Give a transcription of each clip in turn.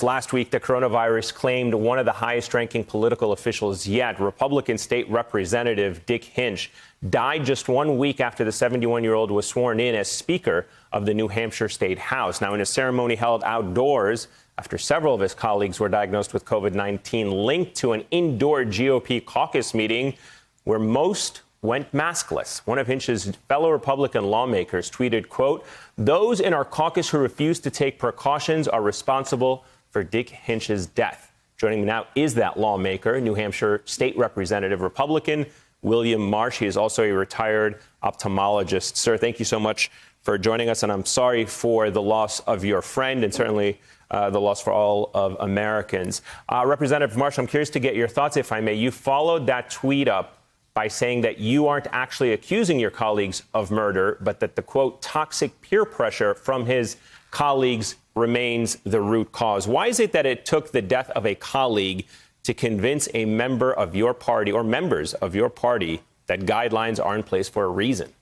last week, the coronavirus claimed one of the highest-ranking political officials yet. Republican State Representative Dick Hinch died just 1 week after the 71-year-old was sworn in as Speaker of the New Hampshire State House. Now, in a ceremony held outdoors after several of his colleagues were diagnosed with COVID-19, linked to an indoor GOP caucus meeting where most went maskless. One of Hinch's fellow Republican lawmakers tweeted, quote, "Those in our caucus who refuse to take precautions are responsible for Dick Hinch's death." Joining me now is that lawmaker, New Hampshire State Representative Republican William Marsh. He is also a retired ophthalmologist. Sir, thank you so much for joining us, and I'm sorry for the loss of your friend and certainly the loss for all of Americans. Representative Marsh, I'm curious to get your thoughts, if I may. You followed that tweet up by saying that you aren't actually accusing your colleagues of murder, but that the, quote, toxic peer pressure from his colleagues remains the root cause. Why is it that it took the death of a colleague to convince a member of your party or members of your party that guidelines are in place for a reason?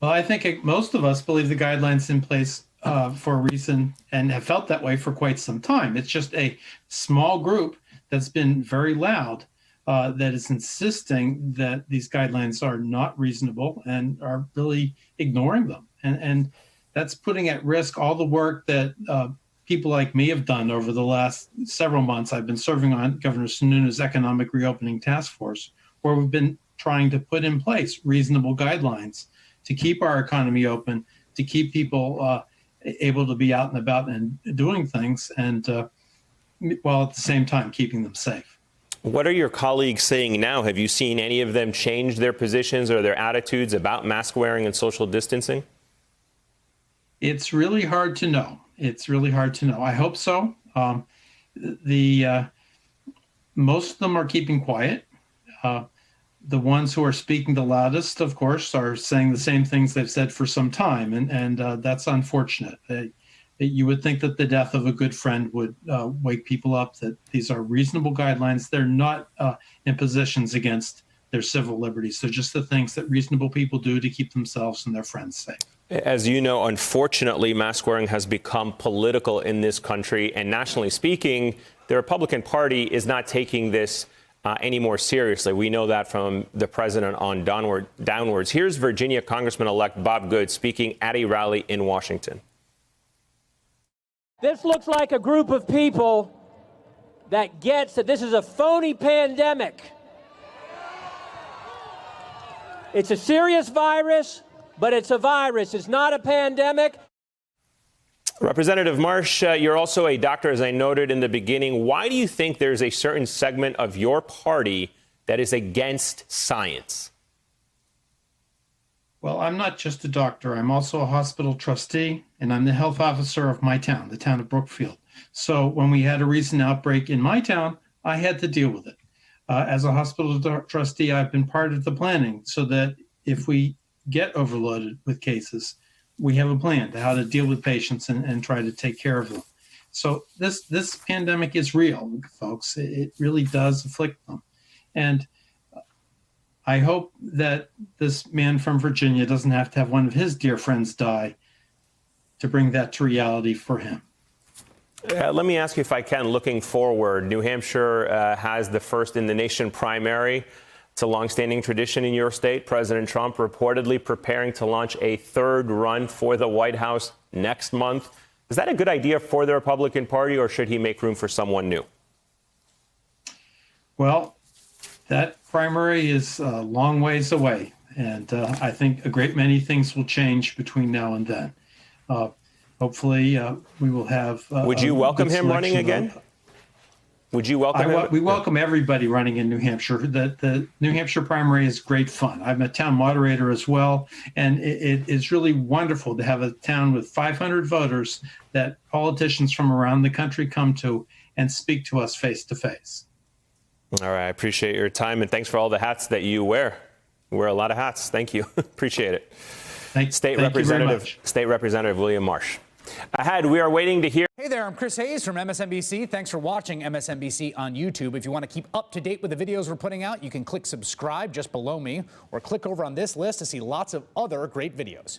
Well, I think most of us believe the guidelines in place for a reason and have felt that way for quite some time. It's just a small group that's been very loud that is insisting that these guidelines are not reasonable and are really ignoring them. And that's putting at risk all the work that people like me have done over the last several months. I've been serving on Governor Sununu's Economic Reopening Task Force, where we've been trying to put in place reasonable guidelines to keep our economy open, to keep people able to be out and about and doing things, and while at the same time keeping them safe. What are your colleagues saying now? Have you seen any of them change their positions or their attitudes about mask wearing and social distancing? It's really hard to know. It's really hard to know. I hope so. Most of them are keeping quiet. The ones who are speaking the loudest, of course, are saying the same things they've said for some time, and that's unfortunate. You would think that the death of a good friend would wake people up, that these are reasonable guidelines. They're not impositions against their civil liberties. They're just the things that reasonable people do to keep themselves and their friends safe. As you know, unfortunately, mask wearing has become political in this country. And nationally speaking, the Republican Party is not taking this any more seriously. We know that from the president on downwards. Here's Virginia Congressman-elect Bob Good speaking at a rally in Washington. This looks like a group of people that gets that this is a phony pandemic. It's a serious virus, but it's a virus. It's not a pandemic. Representative Marsh, you're also a doctor, as I noted in the beginning. Why do you think there's a certain segment of your party that is against science? Well, I'm not just a doctor. I'm also a hospital trustee, and I'm the health officer of my town, the town of Brookfield. So when we had a recent outbreak in my town, I had to deal with it. As a hospital trustee, I've been part of the planning so that if we get overloaded with cases, we have a plan to how to deal with patients and try to take care of them. So this pandemic is real, folks. It really does afflict them. And I hope that this man from Virginia doesn't have to have one of his dear friends die to bring that to reality for him. Let me ask you, if I can, looking forward, New Hampshire has the first in the nation primary. It's a longstanding tradition in your state. President Trump reportedly preparing to launch a third run for the White House next month. Is that a good idea for the Republican Party, or should he make room for someone new? Well, that primary is a long ways away, and I think a great many things will change between now and then. Hopefully, we will have. Would you welcome him running again? Would you welcome him? We welcome everybody running in New Hampshire. The New Hampshire primary is great fun. I'm a town moderator as well, and it is really wonderful to have a town with 500 voters that politicians from around the country come to and speak to us face to face. All right. I appreciate your time, and thanks for all the hats that you wear. You wear a lot of hats. Thank you. Appreciate it. State Representative William Marsh. Ahead, we are waiting to hear. Hey there, I'm Chris Hayes from MSNBC. Thanks for watching MSNBC on YouTube. If you want to keep up to date with the videos we're putting out, you can click subscribe just below me or click over on this list to see lots of other great videos.